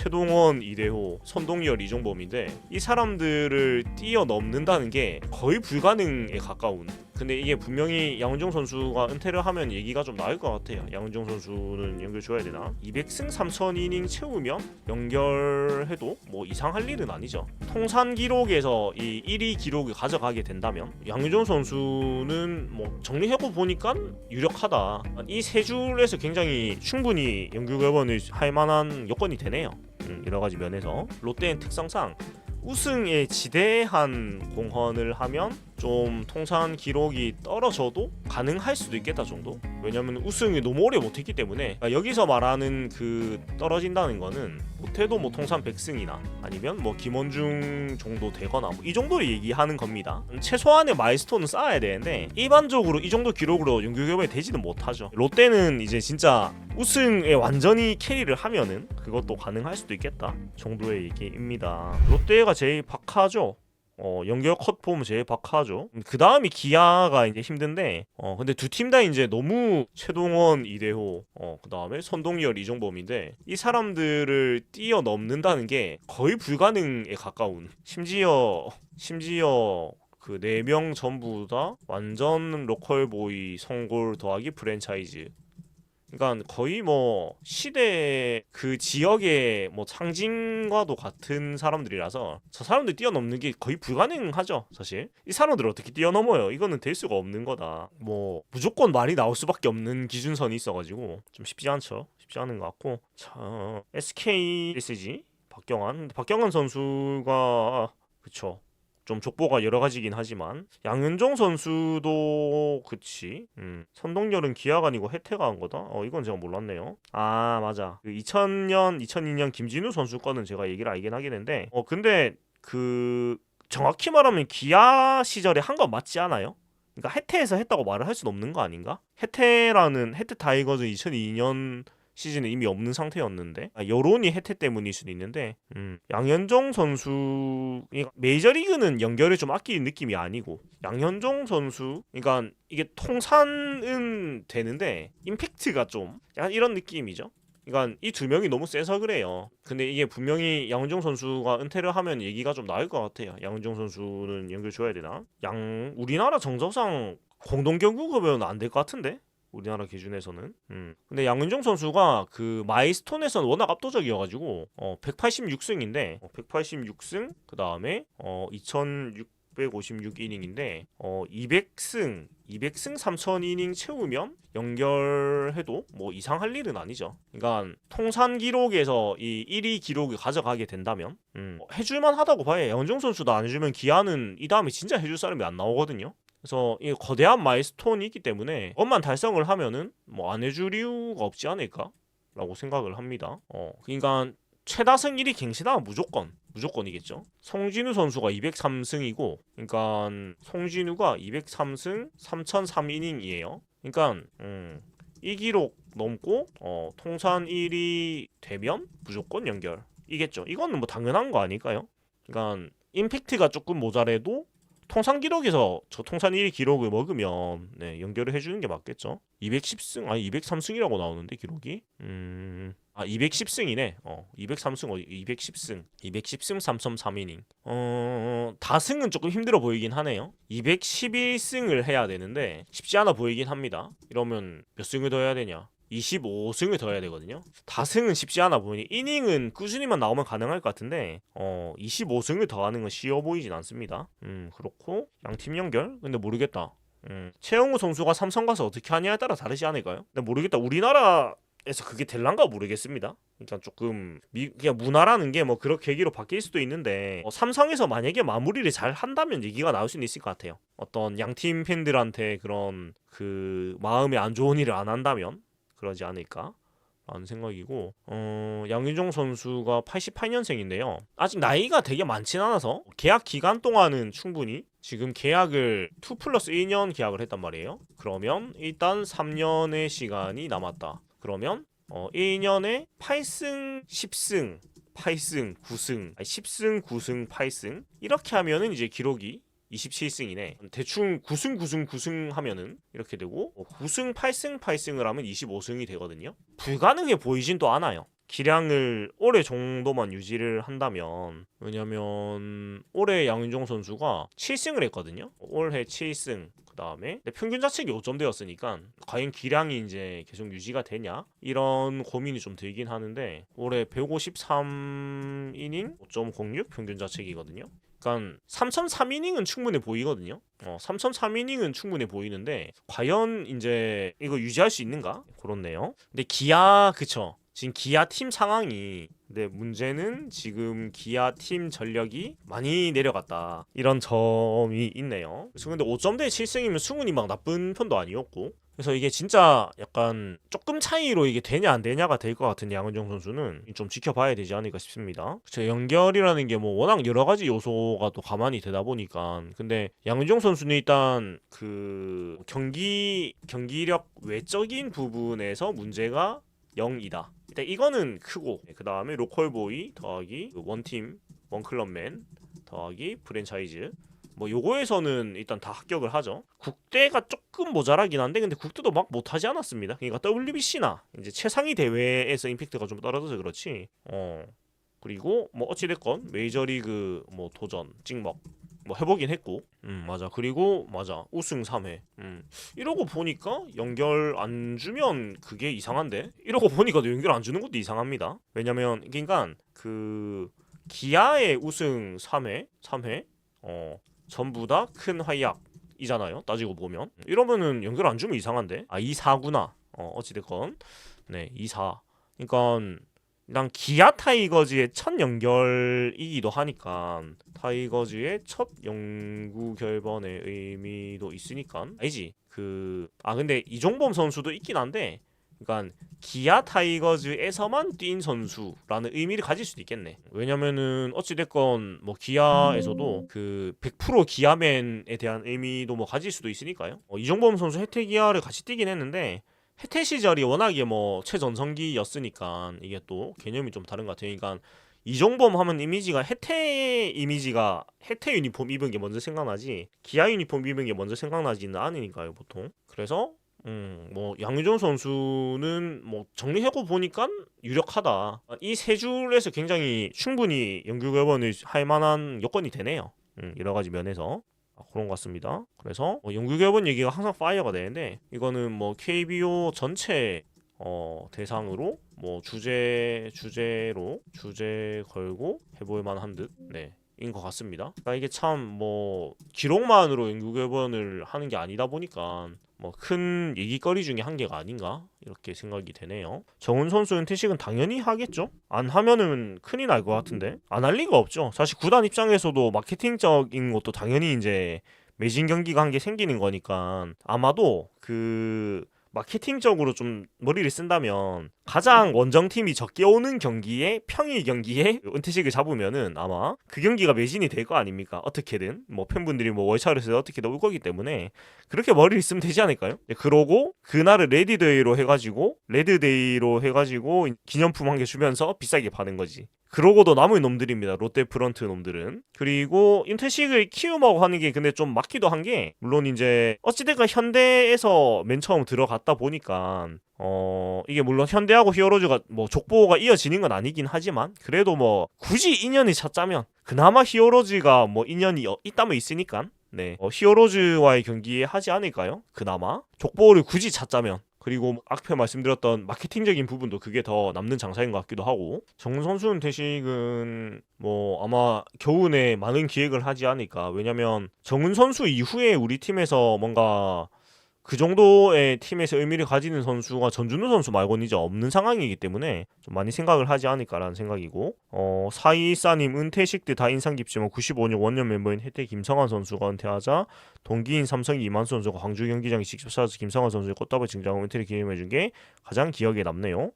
최동원, 이대호, 선동열, 이종범인데 이 사람들을 뛰어넘는다는 게 거의 불가능에 가까운. 근데 이게 분명히 양은종 선수가 은퇴를 하면 얘기가 좀 나을 것 같아요. 양은종 선수는 연결줘야 되나? 200승 3000이닝 채우면 연결해도 뭐 이상할 일은 아니죠. 통산 기록에서 이 1위 기록을 가져가게 된다면 양은종 선수는 뭐 정리해보 보니까 유력하다. 이 세 줄에서 굉장히 충분히 연결 결번을 할 만한 여건이 되네요. 여러 가지 면에서 롯데의 특성상 우승에 지대한 공헌을 하면 좀 통산 기록이 떨어져도 가능할 수도 있겠다 정도. 왜냐면 우승을 너무 오래 못했기 때문에. 여기서 말하는 그 떨어진다는 거는 못해도 뭐 통산 100승이나 아니면 뭐 김원중 정도 되거나 뭐 이 정도를 얘기하는 겁니다. 최소한의 마일스톤은 쌓아야 되는데 일반적으로 이 정도 기록으로 연결결번이 되지는 못하죠. 롯데는 이제 진짜 우승에 완전히 캐리를 하면은 그것도 가능할 수도 있겠다 정도의 얘기입니다. 롯데가 제일 박하죠. 연결 컷 보면 제일 박하죠. 그 다음이 기아가 이제 힘든데, 근데 두 팀 다 이제 너무 최동원, 이대호, 그 다음에 선동열, 이종범인데 이 사람들을 뛰어넘는다는 게 거의 불가능에 가까운. 심지어 그 4명 전부 다 완전 로컬보이 성골 더하기 프랜차이즈. 그러니까 거의 뭐 시대 그 지역의 뭐 상징과도 같은 사람들이라서 저 사람들 뛰어넘는 게 거의 불가능하죠. 사실 이 사람들 어떻게 뛰어넘어요? 이거는 될 수가 없는 거다. 뭐 무조건 말이 나올 수밖에 없는 기준선이 있어가지고 좀 쉽지 않죠. 쉽지 않은 것 같고. 자, SK SG 박경환 선수가 그쵸. 좀 족보가 여러 가지긴 하지만 양현종 선수도 그치. 선동열은 기아가 아니고 혜태가 한 거다. 이건 제가 몰랐네요. 아 맞아. 그 2000년 2002년 김진우 선수 거는 제가 얘기를 알긴 하긴 했는데 근데 그 정확히 말하면 기아 시절에 한 건 맞지 않아요? 그러니까 혜태에서 했다고 말을 할 수는 없는 거 아닌가? 혜태 타이거즈 2002년 시즌에 이미 없는 상태였는데 여론이 혜태 때문일 수도 있는데 양현종 선수 메이저리그는 연결을 좀 아끼는 느낌이 아니고 양현종 선수 그러니까 이게 통산은 되는데 임팩트가 좀 약간 이런 느낌이죠. 그러니까 이 두 명이 너무 세서 그래요. 근데 이게 분명히 양현종 선수가 은퇴를 하면 얘기가 좀 나을 것 같아요. 양현종 선수는 연결 줘야 되나? 우리나라 정서상 공동 경구급여는 안 될 것 같은데? 우리나라 기준에서는. 근데 양은종 선수가 그 마이스톤에서는 워낙 압도적이어가지고 186승인데 186승 그 다음에 2656이닝인데 200승 3000이닝 채우면 연결해도 뭐 이상할 일은 아니죠. 그러니까 통산 기록에서 이 1위 기록을 가져가게 된다면 해줄만 하다고 봐요. 양은종 선수도 안 해주면 기아는 이 다음에 진짜 해줄 사람이 안 나오거든요. 그래서 이 거대한 마일스톤이 있기 때문에 그것만 달성을 하면은 뭐 안 해줄 이유가 없지 않을까라고 생각을 합니다. 그러니까 최다승 1위 갱신하면 무조건이겠죠. 송진우 선수가 203승이고, 그러니까 송진우가 203승 3003이닝이에요. 그러니까 이 기록 넘고 통산 1위 되면 무조건 연결이겠죠. 이거는 뭐 당연한 거 아닐까요? 그러니까 임팩트가 조금 모자래도 통산 기록에서 저 통산 1위 기록을 먹으면 연결을 해주는 게 맞겠죠. 210승 아니 203승이라고 나오는데 기록이 210승이네. 203승 210승 3.3이닝. 다승은 조금 힘들어 보이긴 하네요. 211승을 해야 되는데 쉽지 않아 보이긴 합니다. 이러면 몇 승을 더 해야 되냐? 25승을 더 해야 되거든요. 다승은 쉽지 않아 보이니 이닝은 꾸준히만 나오면 가능할 것 같은데 25승을 더 하는 건 쉬워 보이진 않습니다. 그렇고 양팀 연결? 근데 모르겠다. 최영우 선수가 삼성 가서 어떻게 하냐에 따라 다르지 않을까요? 근데 모르겠다. 우리나라에서 그게 될란가 모르겠습니다. 그러니까 조금 그냥 문화라는 게 뭐 그런 계기로 바뀔 수도 있는데 삼성에서 만약에 마무리를 잘 한다면 얘기가 나올 수는 있을 것 같아요. 어떤 양팀 팬들한테 그런 그 마음에 안 좋은 일을 안 한다면 그러지 않을까 라는 생각이고 양윤종 선수가 88년생인데요 아직 나이가 되게 많진 않아서 계약 기간 동안은 충분히 지금 계약을 2+1년 계약을 했단 말이에요. 그러면 일단 3년의 시간이 남았다. 그러면 1년에 8승 10승 8승 9승 10승 9승 8승 이렇게 하면은 이제 기록이 27승이네. 대충 9승 하면은 이렇게 되고 9승 8승을 하면 25승이 되거든요. 불가능해 보이진 또 않아요. 기량을 올해 정도만 유지를 한다면, 왜냐면 올해 양윤종 선수가 7승을 했거든요. 올해 7승. 그 다음에 평균 자책이 5점대였으니까 과연 기량이 이제 계속 유지가 되냐 이런 고민이 좀 들긴 하는데, 올해 153이닝 5.06 평균 자책이거든요. 그러니까 3.3이닝은 충분해 보이거든요. 3.3이닝은 충분해 보이는데 과연 이제 이거 유지할 수 있는가? 그렇네요. 근데 기아, 그쵸, 지금 기아 팀 상황이, 근데 문제는 지금 기아 팀 전력이 많이 내려갔다 이런 점이 있네요. 그래서 근데 5점대 7승이면 승운이 막 나쁜 편도 아니었고, 그래서 이게 진짜 약간 조금 차이로 이게 되냐 안 되냐가 될 것 같은 양은종 선수는 좀 지켜봐야 되지 않을까 싶습니다. 그쵸, 연결이라는 게 뭐 워낙 여러 가지 요소가 또 가만히 되다 보니까. 근데 양은종 선수는 일단 그 경기력 외적인 부분에서 문제가 0이다. 일단 이거는 크고, 그 다음에 로컬보이 더하기 원팀 원클럽맨 더하기 프랜차이즈, 뭐 요거에서는 일단 다 합격을 하죠. 국대가 조금 모자라긴 한데, 근데 국대도 막 못하지 않았습니다. 그러니까 WBC나 이제 최상위 대회에서 임팩트가 좀 떨어져서 그렇지. 그리고 뭐 어찌됐건 메이저리그 뭐 도전 찍먹 뭐 해보긴 했고, 맞아. 그리고 맞아, 우승 3회. 이러고 보니까 연결 안 주면 그게 이상한데, 이러고 보니까도 연결 안 주는 것도 이상합니다. 왜냐면 그러니까 그 기아의 우승 3회 전부 다 큰 활약이잖아요, 따지고 보면. 이러면은 연결 안 주면 이상한데. 2-4구나. 어찌됐건 네, 2-4. 그러니까 난 기아 타이거즈의 첫 연결이기도 하니까 타이거즈의 첫 영구 결번의 의미도 있으니까. 아니지, 근데 이종범 선수도 있긴 한데, 그러니까 기아 타이거즈에서만 뛴 선수라는 의미를 가질 수도 있겠네. 왜냐면은 어찌됐건 뭐 기아에서도 그 100% 기아맨에 대한 의미도 뭐 가질 수도 있으니까요. 이종범 선수 혜태 기아를 같이 뛰긴 했는데, 혜태 시절이 워낙에 뭐 최전성기였으니까 이게 또 개념이 좀 다른 것 같아요. 그러니까 이종범 하면 이미지가 혜태 유니폼 입은 게 먼저 생각나지, 기아 유니폼 입은 게 먼저 생각나지는 않으니까요, 보통. 그래서 뭐 양윤종 선수는 뭐 정리하고 보니까 유력하다. 이 세 줄에서 굉장히 충분히 영구 결번을 할 만한 여건이 되네요. 여러 가지 면에서. 그런 것 같습니다. 그래서 영구 결번 얘기가 항상 파이어가 되는데, 이거는 뭐 KBO 전체 대상으로 뭐 주제 걸고 해볼 만한 듯, 네, 인 것 같습니다. 그러니까 이게 참 뭐 기록만으로 영구 결번을 하는 게 아니다 보니까 뭐 큰 얘기거리 중에 한 개가 아닌가 이렇게 생각이 되네요. 정훈 선수는 퇴직은 당연히 하겠죠. 안 하면은 큰일 날 것 같은데, 안 할 리가 없죠. 사실 구단 입장에서도 마케팅적인 것도 당연히 이제 매진 경기가 한 게 생기는 거니까, 아마도 그 마케팅적으로 좀 머리를 쓴다면 가장 원정팀이 적게 오는 경기에, 평일 경기에 은퇴식을 잡으면은 아마 그 경기가 매진이 될 거 아닙니까? 어떻게든 뭐 팬분들이 뭐 월차를 어떻게든 올 거기 때문에 그렇게 머리를 쓰면 되지 않을까요? 그러고 그날을 레드데이로 해가지고 기념품 한 개 주면서 비싸게 파는 거지. 그러고도 남은 놈들입니다, 롯데 프런트 놈들은. 그리고 인퇴식을 키우려고 하는 게 근데 좀 맞기도 한 게, 물론 이제 어찌됐건 현대에서 맨 처음 들어갔다 보니까 이게 물론 현대하고 히어로즈가 뭐 족보가 이어지는 건 아니긴 하지만, 그래도 뭐 굳이 인연이 찾자면 그나마 히어로즈가 뭐 인연이 있다면 있으니까, 네, 히어로즈와의 경기에 하지 않을까요? 그나마 족보를 굳이 찾자면. 그리고 앞에 말씀드렸던 마케팅적인 부분도 그게 더 남는 장사인 것 같기도 하고. 정훈 선수는 퇴직은 뭐 아마 겨우내 많은 기획을 하지 않을까. 왜냐면 정훈 선수 이후에 우리 팀에서 뭔가 그 정도의 팀에서 의미를 가지는 선수가 전준우 선수 말고는 이제 없는 상황이기 때문에 좀 많이 생각을 하지 않을까라는 생각이고, 424님 은퇴식들 다 인상 깊지만 95년 원년 멤버인 혜태 김성환 선수가 은퇴하자 동기인 삼성이 이만수 선수가 광주 경기장에 직접 찾아서 김성환 선수의 꽃다발 증정하고 은퇴를 기념해준 게 가장 기억에 남네요.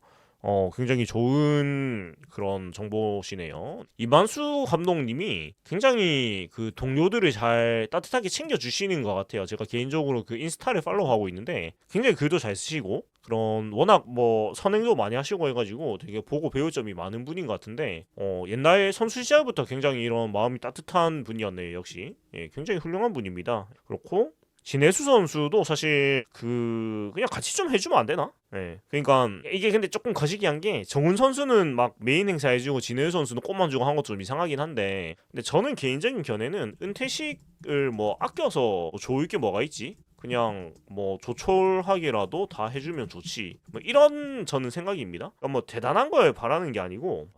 굉장히 좋은 그런 정보시네요. 이만수 감독님이 굉장히 그 동료들을 잘 따뜻하게 챙겨주시는 것 같아요. 제가 개인적으로 그 인스타를 팔로우하고 있는데 굉장히 글도 잘 쓰시고, 그런 워낙 뭐 선행도 많이 하시고 해가지고 되게 보고 배울 점이 많은 분인 것 같은데, 옛날 선수 시절부터 굉장히 이런 마음이 따뜻한 분이었네요. 역시 굉장히 훌륭한 분입니다. 그렇고 진해수 선수도 사실 그냥 같이 좀 해주면 안 되나? 네. 그러니까 이게 근데 조금 거시기한 게 정훈 선수는 막 메인 행사 해주고 진해수 선수는 꽃만 주고 한 것도 좀 이상하긴 한데, 근데 저는 개인적인 견해는 은퇴식을 뭐 아껴서 뭐 좋을 게 뭐가 있지? 그냥 뭐 조촐하게라도 다 해주면 좋지. 뭐 이런 저는 생각입니다. 그러니까 뭐 대단한 걸 바라는 게 아니고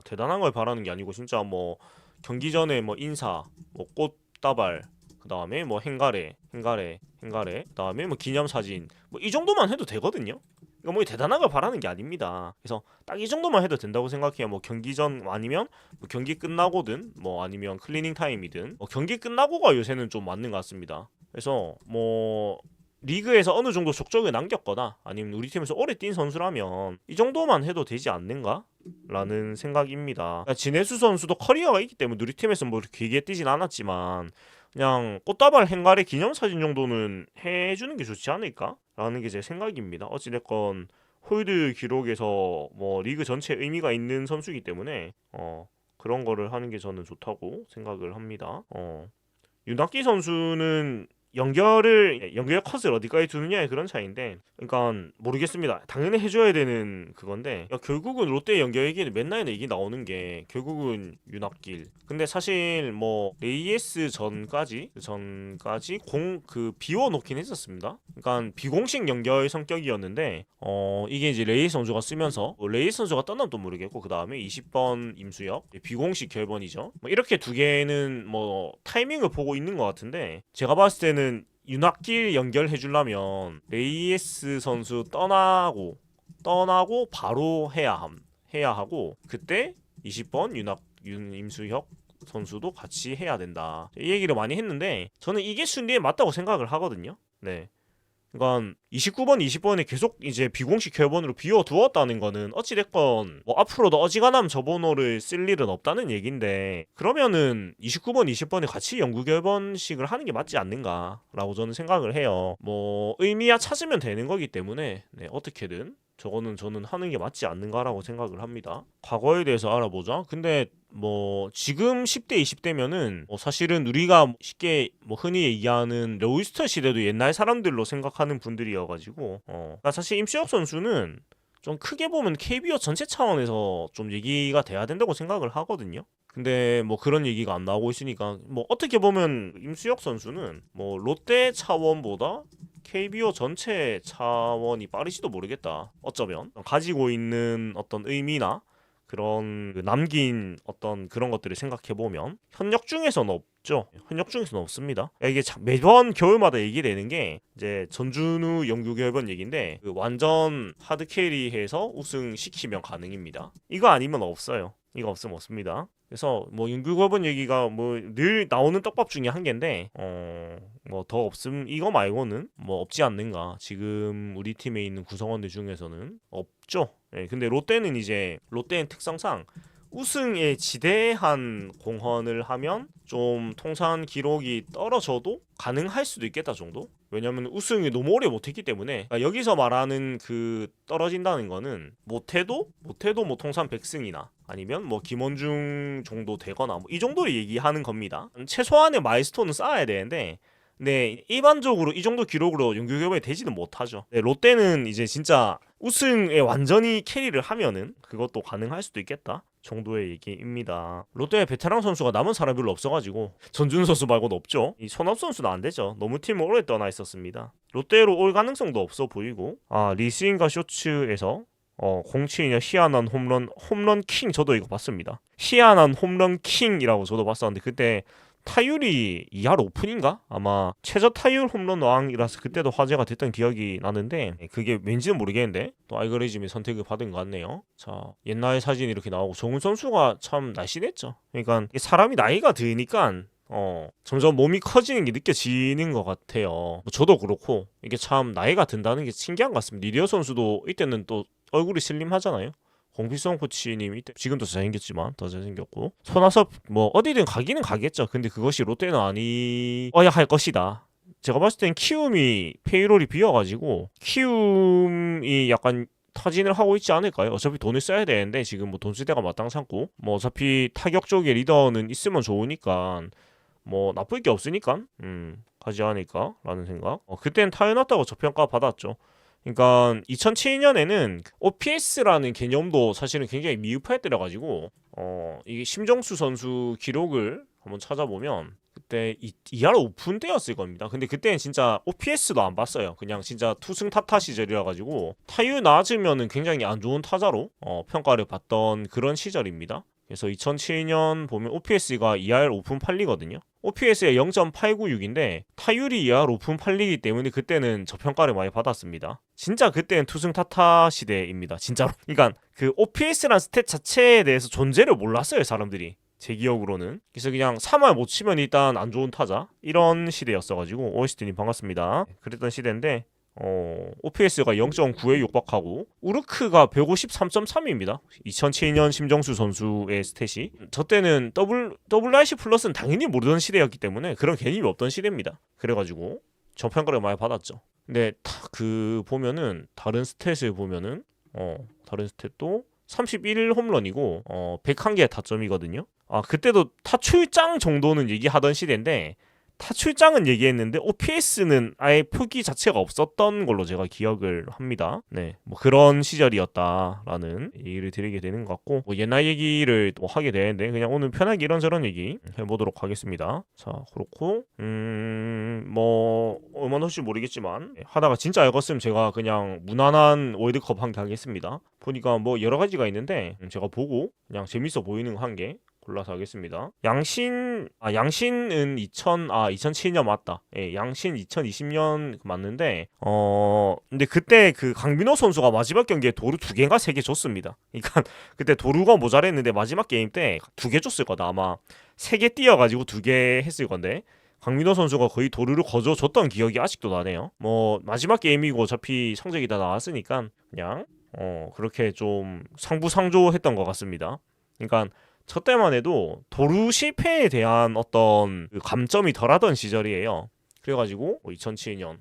진짜 뭐 경기 전에 뭐 인사, 뭐 꽃다발, 그 다음에 뭐 그다음에 뭐 기념사진, 뭐 이 정도만 해도 되거든요. 이거 뭐 대단한 걸 바라는 게 아닙니다. 그래서 딱 이 정도만 해도 된다고 생각해요. 뭐 경기 전 아니면 뭐 경기 끝나고든 뭐 아니면 클리닝 타임이든 뭐 경기 끝나고가 요새는 좀 맞는 것 같습니다. 그래서 뭐 리그에서 어느 정도 족적을 남겼거나 아니면 우리 팀에서 오래 뛴 선수라면 이 정도만 해도 되지 않는가? 라는 생각입니다. 그러니까 진해수 선수도 커리어가 있기 때문에 우리 팀에서 뭐 길게 뛰진 않았지만 그냥 꽃다발 행가리 기념사진 정도는 해주는 게 좋지 않을까? 라는 게 제 생각입니다. 어찌됐건 홀드 기록에서 뭐 리그 전체에 의미가 있는 선수이기 때문에 그런 거를 하는 게 저는 좋다고 생각을 합니다. 윤학기 선수는 연결 컷을 어디까지 두느냐의 그런 차이인데, 그러니까 모르겠습니다. 당연히 해줘야 되는 그건데, 결국은 롯데 연결 얘기는 맨날 얘기 나오는 게 결국은 윤학길. 근데 사실 뭐 레이에스 전까지 비워놓긴 했었습니다. 그러니까 비공식 연결 성격이었는데, 이게 이제 레이에스 선수가 쓰면서 레이에스 선수가 떠나면 또 모르겠고, 그 다음에 20번 임수혁 비공식 결번이죠. 뭐 이렇게 두 개는 뭐 타이밍을 보고 있는 것 같은데, 제가 봤을 때는 윤학길 연결해 주려면 레이에스 선수 떠나고 바로 해야 하고, 그때 20번 임수혁 선수도 같이 해야 된다. 이 얘기를 많이 했는데 저는 이게 순리에 맞다고 생각을 하거든요. 네. 그러니까 29번, 20번에 계속 이제 비공식 결번으로 비워두었다는 거는 어찌됐건 뭐 앞으로도 어지간하면 저 번호를 쓸 일은 없다는 얘긴데, 그러면은 29번, 20번에 같이 연구 결번식을 하는 게 맞지 않는가라고 저는 생각을 해요. 뭐 의미야 찾으면 되는 거기 때문에 어떻게든 저는 하는 게 맞지 않는가라고 생각을 합니다. 과거에 대해서 알아보자. 근데 뭐 지금 10대 20대면은 사실은 우리가 쉽게 뭐 흔히 얘기하는 로이스터 시대도 옛날 사람들로 생각하는 분들이어가지고 그러니까 사실 임수혁 선수는 좀 크게 보면 KBO 전체 차원에서 좀 얘기가 돼야 된다고 생각을 하거든요. 근데 뭐 그런 얘기가 안 나오고 있으니까 뭐 어떻게 보면 임수혁 선수는 뭐 롯데 차원보다 KBO 전체 차원이 빠르지도 모르겠다. 어쩌면 가지고 있는 어떤 의미나 그런 남긴 어떤 그런 것들을 생각해 보면 현역 중에서는 없죠. 현역 중에서는 없습니다. 이게 매번 겨울마다 얘기되는 게 이제 전준우 영규 결번 얘기인데, 그 완전 하드 캐리해서 우승시키면 가능입니다. 이거 아니면 없어요. 이거 없으면 없습니다. 그래서 뭐 윤규겁은 얘기가 뭐 늘 나오는 떡밥 중에 한 개인데 뭐 더 없음, 이거 말고는 뭐 없지 않는가. 지금 우리 팀에 있는 구성원들 중에서는 없죠. 근데 롯데는 특성상 우승에 지대한 공헌을 하면 좀 통산 기록이 떨어져도 가능할 수도 있겠다 정도? 왜냐면 우승을 너무 오래 못했기 때문에. 그러니까 여기서 말하는 그 떨어진다는 거는 못해도 뭐 통산 100승이나 아니면 뭐 김원중 정도 되거나 뭐 이 정도를 얘기하는 겁니다. 최소한의 마일스톤은 쌓아야 되는데 일반적으로 이 정도 기록으로 연규결번이 되지는 못하죠. 롯데는 이제 진짜 우승에 완전히 캐리를 하면은 그것도 가능할 수도 있겠다 정도의 얘기입니다. 롯데에 베테랑 선수가 남은 사람이 별로 없어가지고 전준우 선수 말고는 없죠. 이 손업 선수는 안 되죠. 너무 팀을 오래 떠나 있었습니다. 롯데로 올 가능성도 없어 보이고, 리스인가 쇼츠에서 07년 희한한 홈런 킹, 저도 이거 봤습니다. 희한한 홈런 킹이라고 저도 봤었는데, 그때 타율이 2할 오픈인가? 아마 최저 타율 홈런 왕이라서 그때도 화제가 됐던 기억이 나는데, 그게 왠지는 모르겠는데 또 알고리즘이 선택을 받은 것 같네요. 자, 옛날 사진이 이렇게 나오고 정훈 선수가 참 날씬했죠. 그러니까 사람이 나이가 드니까 점점 몸이 커지는 게 느껴지는 것 같아요. 뭐 저도 그렇고 이게 참 나이가 든다는 게 신기한 것 같습니다. 리디어 선수도 이때는 또 얼굴이 슬림하잖아요. 홍필성 코치님 이때 지금도 잘생겼지만 더 잘생겼고, 손아섭 뭐 어디든 가기는 가겠죠. 근데 그것이 롯데는 아니어야 할 것이다. 제가 봤을 땐 키움이 페이롤이 비어가지고 키움이 약간 타진을 하고 있지 않을까요? 어차피 돈을 써야 되는데 지금 뭐 돈 쓸 때가 마땅찮고, 뭐 어차피 타격 쪽에 리더는 있으면 좋으니까 뭐 나쁠 게 없으니까 가지 않을까라는 생각. 그때는 타고났다고 저평가 받았죠. 그러니까 2007년에는 OPS라는 개념도 사실은 굉장히 미흡했더라 가지고 이게 심정수 선수 기록을 한번 찾아보면 그때 ER 오픈 때였을 겁니다. 근데 그때는 진짜 OPS도 안 봤어요. 그냥 진짜 투승 타타 시절이라 가지고 타율 낮으면은 굉장히 안 좋은 타자로 평가를 받던 그런 시절입니다. 그래서 2007년 보면 OPS가 ER 오픈 8리거든요. OPS에 0.896인데 타율이 ER 오픈 8리기 때문에 그때는 저평가를 많이 받았습니다. 진짜 그때는 투승 타타 시대입니다. 진짜로. 그러니까 그 OPS란 스탯 자체에 대해서 존재를 몰랐어요, 사람들이. 제 기억으로는. 그래서 그냥 3할 못 치면 일단 안 좋은 타자 이런 시대였어가지고 오에스티님 반갑습니다. 그랬던 시대인데 OPS가 0.9에 육박하고 우르크가 153.3입니다. 2007년 심정수 선수의 스탯이. 저 때는 WRC 플러스는 당연히 모르던 시대였기 때문에 그런 개념이 없던 시대입니다. 그래가지고 저평가를 많이 받았죠. 근데 그 보면은 다른 스탯을 보면은 다른 스탯도 31 홈런이고 101개 타점이거든요. 그때도 타출장 정도는 얘기하던 시대인데 타출장은 얘기했는데 OPS는 아예 표기 자체가 없었던 걸로 제가 기억을 합니다. 네, 뭐 그런 시절이었다라는 얘기를 드리게 되는 것 같고 뭐 옛날 얘기를 또 하게 되는데 그냥 오늘 편하게 이런저런 얘기 해보도록 하겠습니다. 자, 그렇고 뭐 얼마나 할지 모르겠지만 하다가 진짜 알겠으면 제가 그냥 무난한 월드컵 한 개 하겠습니다. 보니까 뭐 여러 가지가 있는데 제가 보고 그냥 재밌어 보이는 한 개 골라서 하겠습니다. 양신은 2007년 맞다. 예, 양신 2020년 맞는데 근데 그때 그 강민호 선수가 마지막 경기에 도루 2개인가 3개 줬습니다. 그러니까 그때 도루가 모자랐는데 마지막 게임 때 2개 줬을 거다. 아마 3개 띄어가지고 2개 했을 건데 강민호 선수가 거의 도루를 거저줬던 기억이 아직도 나네요. 뭐 마지막 게임이고 어차피 성적이 다 나왔으니까 그냥 그렇게 좀 상부상조했던 것 같습니다. 그러니까 저 때만 해도 도루 실패에 대한 어떤 그 감점이 덜하던 시절이에요. 그래가지고 2007년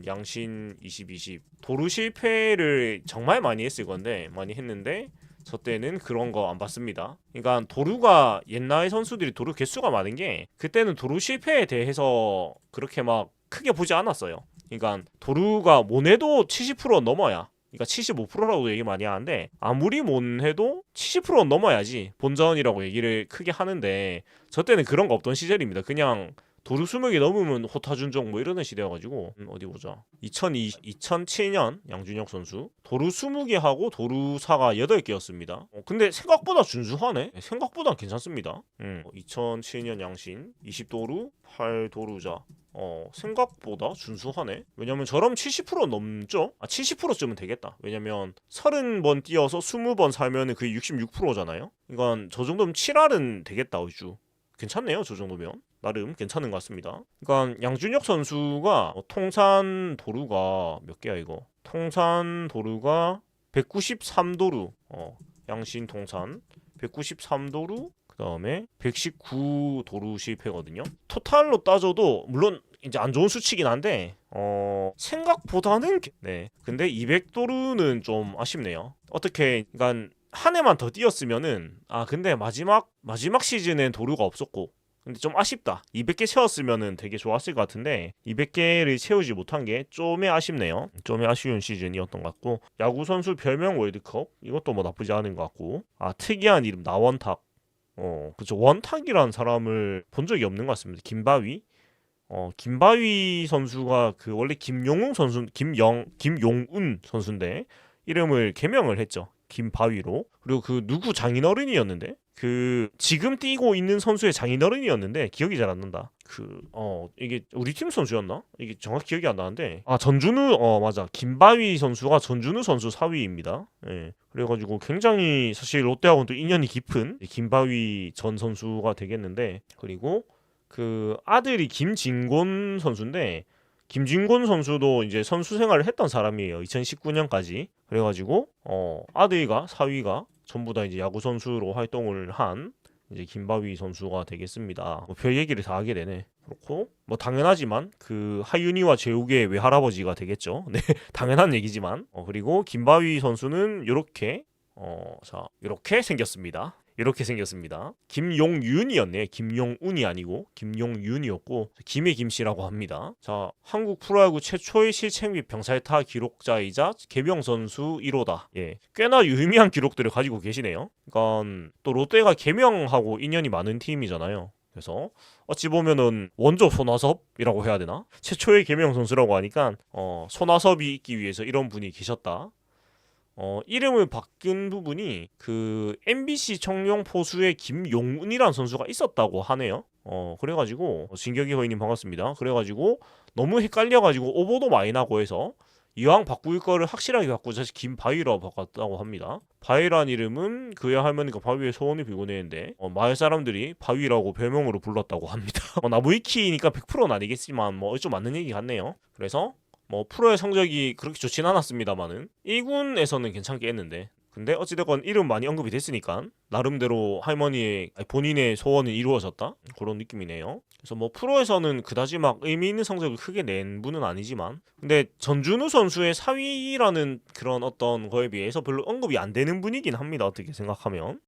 양신 2020 도루 실패를 정말 많이 했을 건데 많이 했는데 저 때는 그런 거 안 봤습니다. 그러니까 도루가 옛날 선수들이 도루 개수가 많은 게 그때는 도루 실패에 대해서 그렇게 막 크게 보지 않았어요. 그러니까 도루가 못해도 70% 넘어야 그러니까 75%라고 얘기 많이 하는데 아무리 못 해도 70%는 넘어야지 본전이라고 얘기를 크게 하는데 저 때는 그런 거 없던 시절입니다. 그냥 도루 20개 넘으면 호타준정 뭐 이러는 시대여가지고 어디 보자. 2007년 양준혁 선수 도루 20개 하고 도루사가 8개였습니다. 근데 생각보다 준수하네. 생각보다 괜찮습니다. 2007년 양신 20도루 8도루자 생각보다 준수하네. 왜냐면 저럼 70% 넘죠? 70%쯤은 되겠다. 왜냐면 30번 뛰어서 20번 살면은 그게 66%잖아요. 그러니까 저 정도면 7할은 되겠다. 얼추 괜찮네요. 저 정도면 나름 괜찮은 것 같습니다. 그러니까 양준혁 선수가 통산 도루가 몇 개야 이거? 통산 도루가 193도루. 양신 통산 193도루. 그다음에 119도루 실패거든요. 토탈로 따져도 물론 이제 안 좋은 수치긴 한데 생각보다는 네. 근데 200도루는 좀 아쉽네요. 어떻게 그러니까 한 해만 더 뛰었으면은 근데 마지막 시즌엔 도루가 없었고 근데 좀 아쉽다. 200개 채웠으면은 되게 좋았을 것 같은데 200개를 채우지 못한 게 좀의 아쉽네요. 좀의 아쉬운 시즌이었던 것 같고 야구 선수 별명 월드컵 이것도 뭐 나쁘지 않은 것 같고 특이한 이름 나원탁 그쵸. 원탁이라는 사람을 본 적이 없는 것 같습니다. 김바위. 김바위 선수가 그 원래 김용운 선수인데 이름을 개명을 했죠. 김바위로. 그리고 그 누구 장인어른이었는데 그 지금 뛰고 있는 선수의 장인어른이었는데 기억이 잘 안 난다. 이게 우리 팀 선수였나? 이게 정확히 기억이 안 나는데 전준우 맞아. 김바위 선수가 전준우 선수 사위입니다. 예. 그래가지고 굉장히 사실 롯데하고는 또 인연이 깊은 김바위 전 선수가 되겠는데 그리고 그 아들이 김진곤 선수인데 김진곤 선수도 이제 선수 생활을 했던 사람이에요. 2019년까지. 그래가지고 아들과 사위가 전부 다 이제 야구 선수로 활동을 한 이제 김바위 선수가 되겠습니다. 별 얘기를 다 하게 되네. 그렇고 뭐 당연하지만 그 하윤이와 재욱의 외할아버지가 되겠죠. 네, 당연한 얘기지만 그리고 김바위 선수는 요렇게 이렇게 생겼습니다. 이렇게 생겼습니다. 김용윤이었네. 김용운이 아니고 김용윤이었고 김의 김씨라고 합니다. 자, 한국 프로야구 최초의 실책 및 병살타 기록자이자 개명 선수 1호다. 예, 꽤나 유의미한 기록들을 가지고 계시네요. 그러니까 또 롯데가 개명하고 인연이 많은 팀이잖아요. 그래서 어찌 보면은 원조 손아섭이라고 해야 되나? 최초의 개명 선수라고 하니까 손아섭이 있기 위해서 이런 분이 계셨다. 이름을 바꾼 부분이 그 MBC 청룡 포수의 김용운이라는 선수가 있었다고 하네요. 그래가지고 진격이 허이님 반갑습니다. 그래가지고 너무 헷갈려가지고 오보도 많이 나고 해서 이왕 바꿀 거를 확실하게 바꾸자 김바위라고 바꿨다고 합니다. 바위란 이름은 그의 할머니가 바위의 소원을 빌고 내는데 마을 사람들이 바위라고 별명으로 불렀다고 합니다. 나무위키니까 100%는 아니겠지만 좀 맞는 얘기 같네요. 그래서 프로의 성적이 그렇게 좋진 않았습니다만은 1군에서는 괜찮게 했는데, 근데 어찌됐건 이름 많이 언급이 됐으니까 나름대로 할머니의 본인의 소원이 이루어졌다 그런 느낌이네요. 그래서 프로에서는 그다지 막 의미 있는 성적을 크게 낸 분은 아니지만, 근데 전준우 선수의 4위라는 그런 어떤 거에 비해서 별로 언급이 안 되는 분이긴 합니다. 어떻게 생각하면